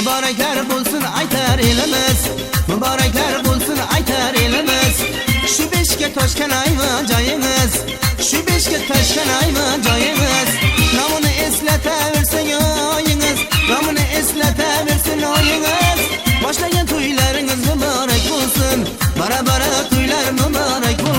Mübarekler bulsun aytar elimiz, mübarekler bulsun aytar elimiz. Şu beşke toşkan ayma joyimiz, şu beşke toşkan ayma joyimiz. Namını eslataversin oyingiz, namını eslataversin oyingiz. Başlagan to'ylaringiz muborak bo'lsin, bara to'ylar muborak bo'lsin.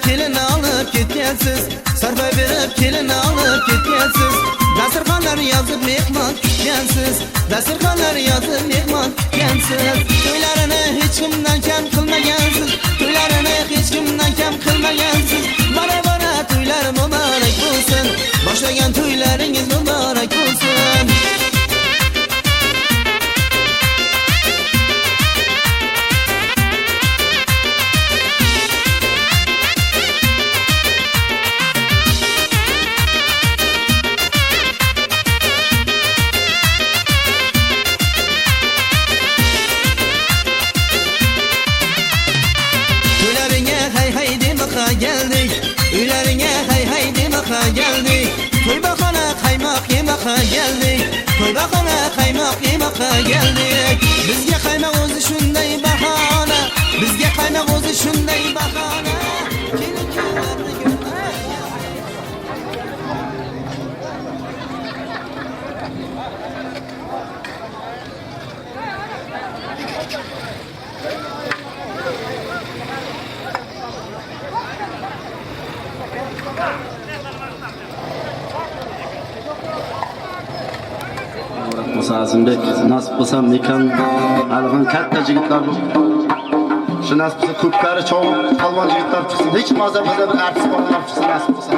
Kelin alıp ketkensiz, sarpa verip kelin alıp ketkensiz. Dasturxonlar yozib mehmon kutgansiz, dasturxonlar yozib mehmon kutgansiz. To'ylarini hech kimdan kam qilmagansiz, to'ylarini hech kimdan kam qilmagansiz. Bara to'ylar muborak bo'lsin, boshlagan to'ylaringiz muborak bo'lsin. Geldik, uylarına hay demoqa geldik. To'y bahona qaymoq yemoqa geldik, to'y bahona qaymoq yemoqa geldik. Bizga qaymoq o'zi shunday bahona, bizga qaymoq o'zi shunday bahona. Azimdek nasip bo'lsa mekan alg'an katta yigitlar bu. Shu nasib bo'lsa ko'pkari cho'g'ib qalvon yigitlar chiqsin. Hech maza bir artist bolalar chiqsin nasib bo'lsa.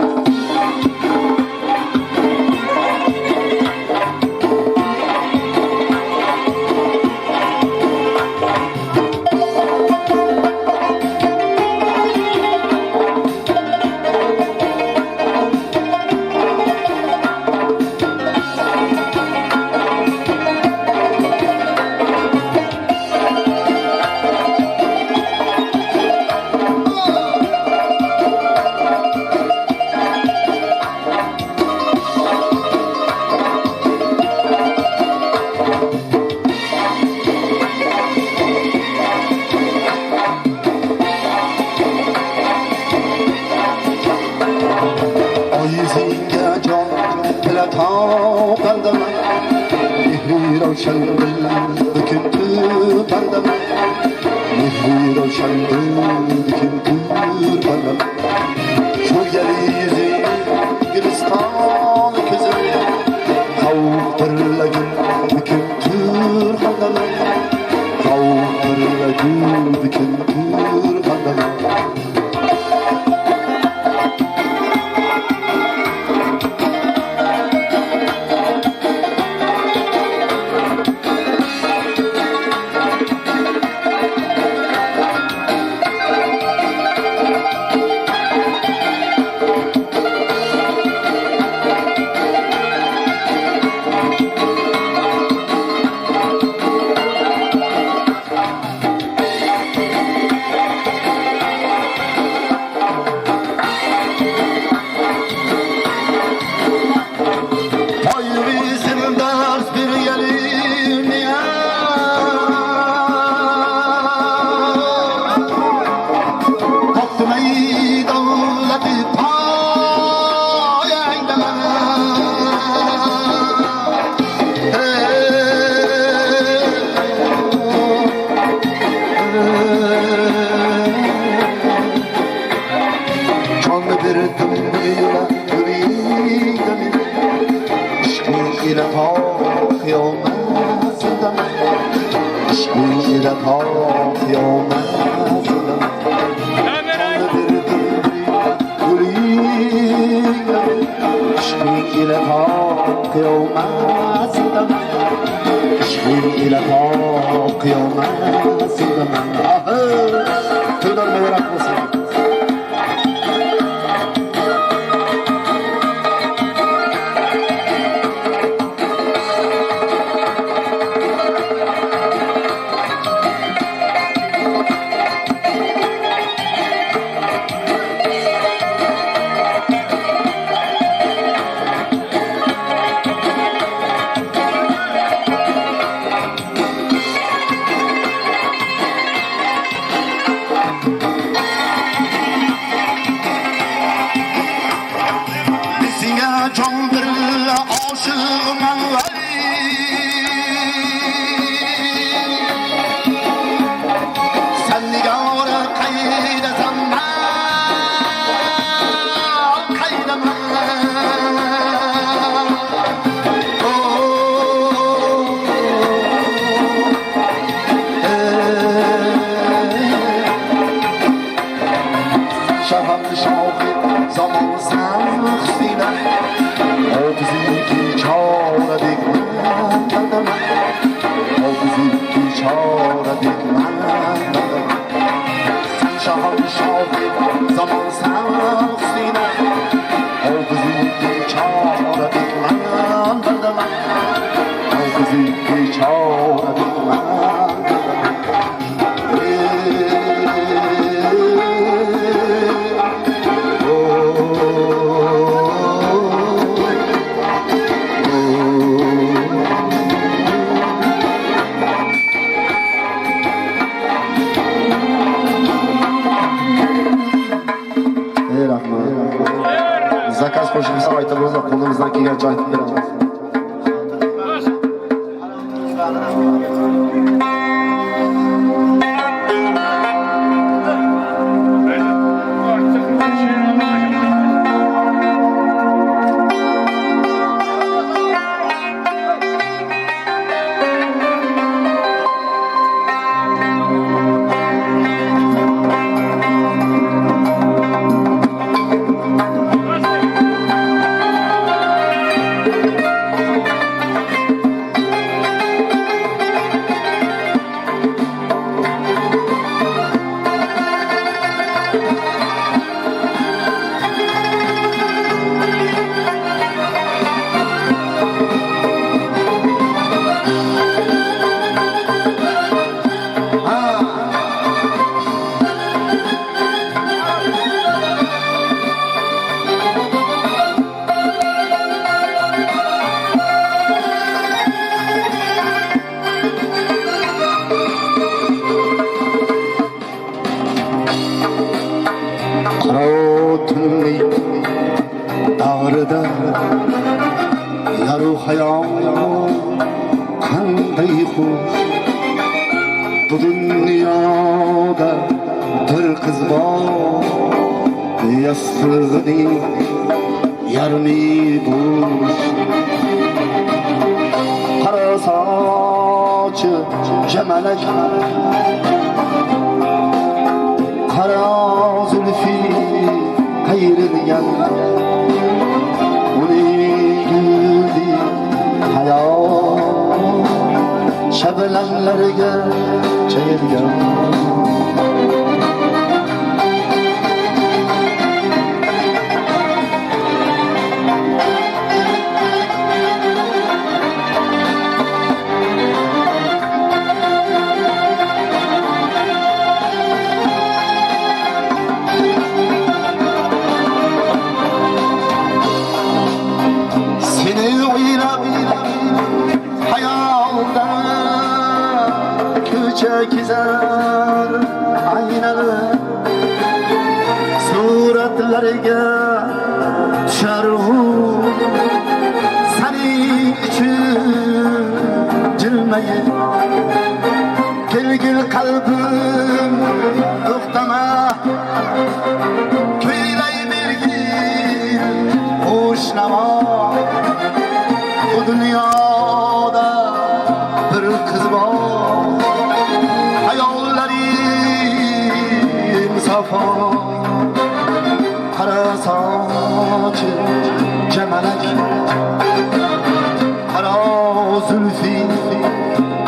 çıkmanlar sen nigara kayda zaman kayda şahap şahap zaman sanıksıyla o bizimki çağıra dikmen o bizimki çağıra dikmen sen şahap şahap zaman sanıksıyla o bizimki çağıra dikmen o bizimki çağıra dikmen Zakaz qo'shimcha aytib o'zi qo'limizdan kelgancha aytib beramiz. Dağrıda yaru hayal kanday hoş bu dünyada bir kız var yastığını yarmi boş kara saçı cemelek kara zülfi hayırlıyan şebnemlerge çeyirgen seni oynab hayalda çekizer aynalı suratlarga düşer senin için cilmeyi gel kalbim toktama köyley bir gil hoşnama bu dünyada bir kız var hayallerim safa kara saçı cemelek kara zülfi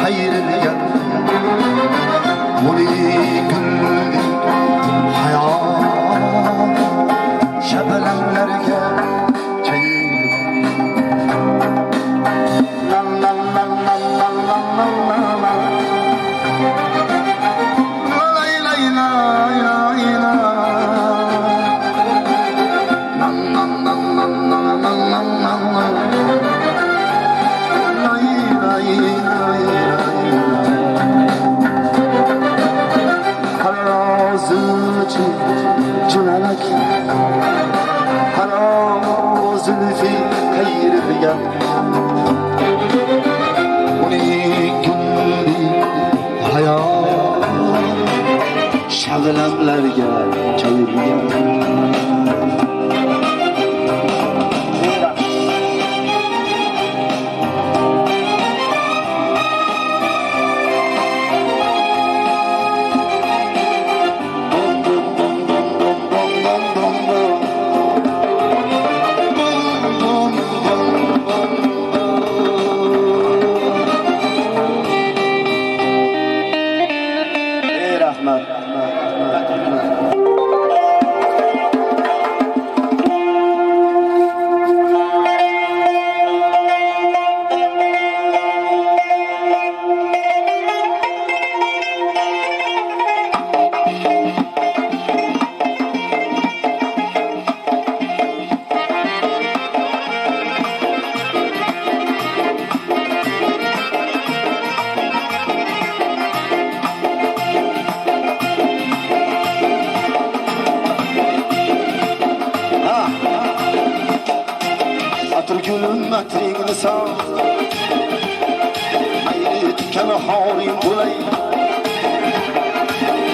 hayırlıyan bunu güldü hayal şebelemlerge zülfi hayriga uning kulli hayot shablamlarga to'lgan gülüm metrini sağ Hayri tükene harim bulay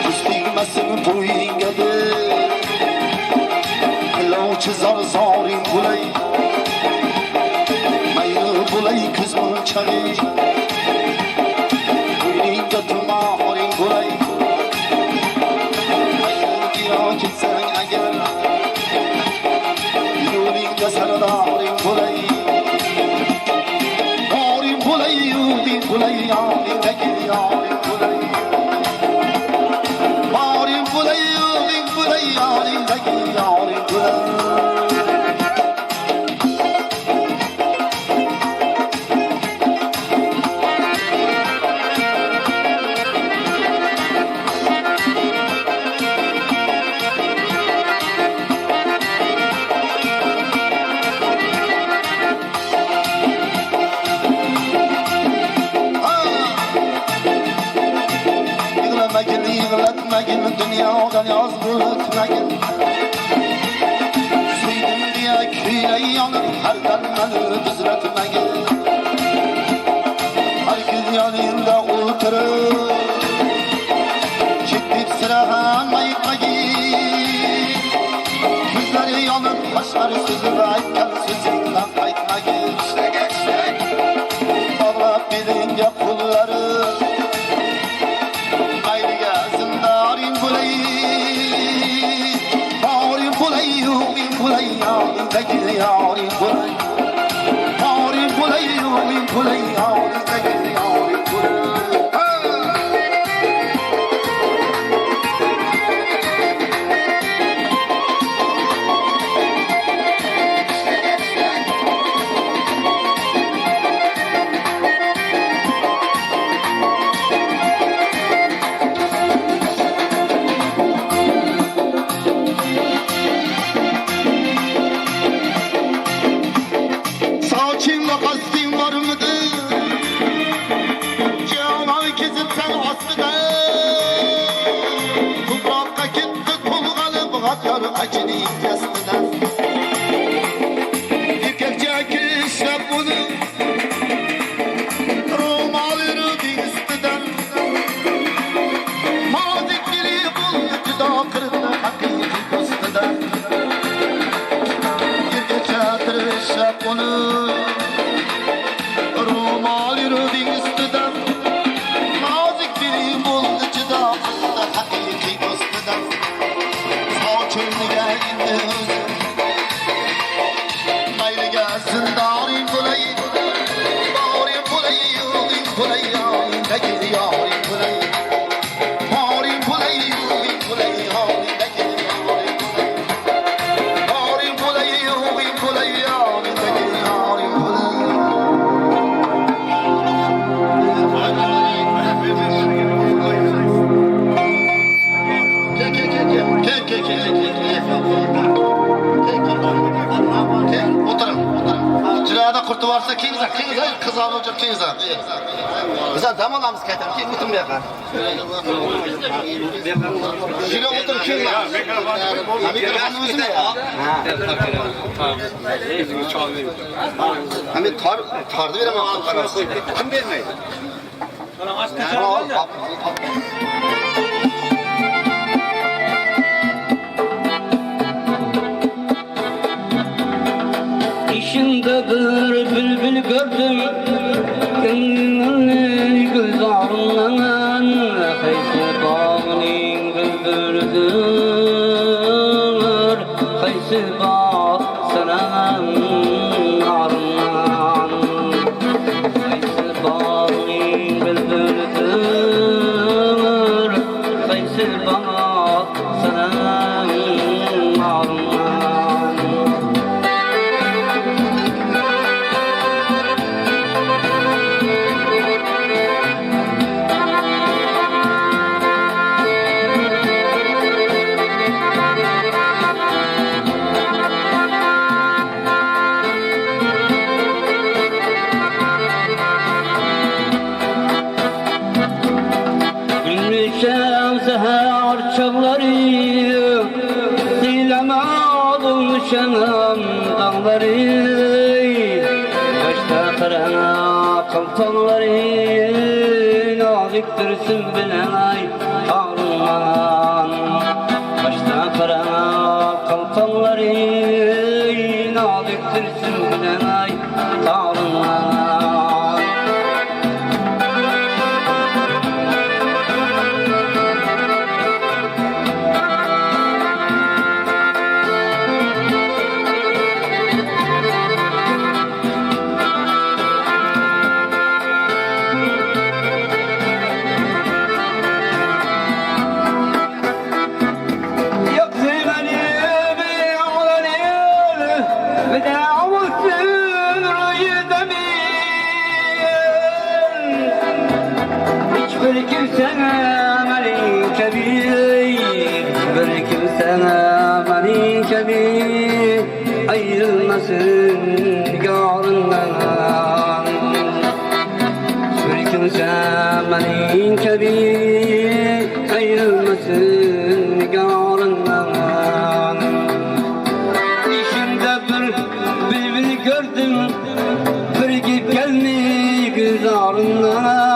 Küstigmesin boyingadı Kılavçı zar zarim bulay Mayri bulay kızmın çağı Boyinga tuma harim bulay Mayri giya gitsen eğer Yolingda sarada harim bulay Bulay yarim tekil yarim bulay Marim bulay yarim bulay yarim tekil yarim bulay Yığlatmagin, dünyadan yazgılatmagin Suydim diye küyle yanıp her dermanı düzletmagin Herkes yanında oturur Çekip sırahan ayıkmagin Gözleri yanıp başları sözü ayıkken sözünden kayıtmagin Allah bilince kulları Tekil yarim bulay Yarim bulay yarim bulay yarim tekil yarim bulay Acını yastıdan Erkekçe kişle bunu Romalını dinstiden Mazikleri buldu da kırdı hakiki dostudan Erkekçe kişle bunu Romalını dinstiden Mazikleri buldu da kırdı hakiki dostudan Çölüne indi Maylı gelsin darim bulay Darim bulay yıldım bulay Yarim tekil yarim bulay Darim bulay yıldım bulay Yarim tekil yarim bulay Darim bulay yıldım bulay Yarim tekil yarim kurtu varsa kenize kız alacak kenize. Güzel dam alamız keter ki bütün bir yakar. Şile otur kenize. Mikrofonumuz ne ya? Hani tardı veremem. Kim vermeyi? İşimde bir bülbül gördüm, gönlümün gülzarından, kaysı bağının bülbülüdür, kaysı bağ senem arından, kaysı bağının bülbülüdür, kaysı bağ senem arından. Seher çağları Zilemedim şenem dağları Başta kırana kaltanları Naziktirsin bilenay ağrıman Başta kırana kaltanları Naziktirsin bilenay ağrıman Bir kimsene melin kebir Bir kimsene melin kebir Ayrılmasın yarından Bir kimsene melin kebir Ayrılmasın yarından İşimde bir bülbül gördüm Bir git gelmiş güzarından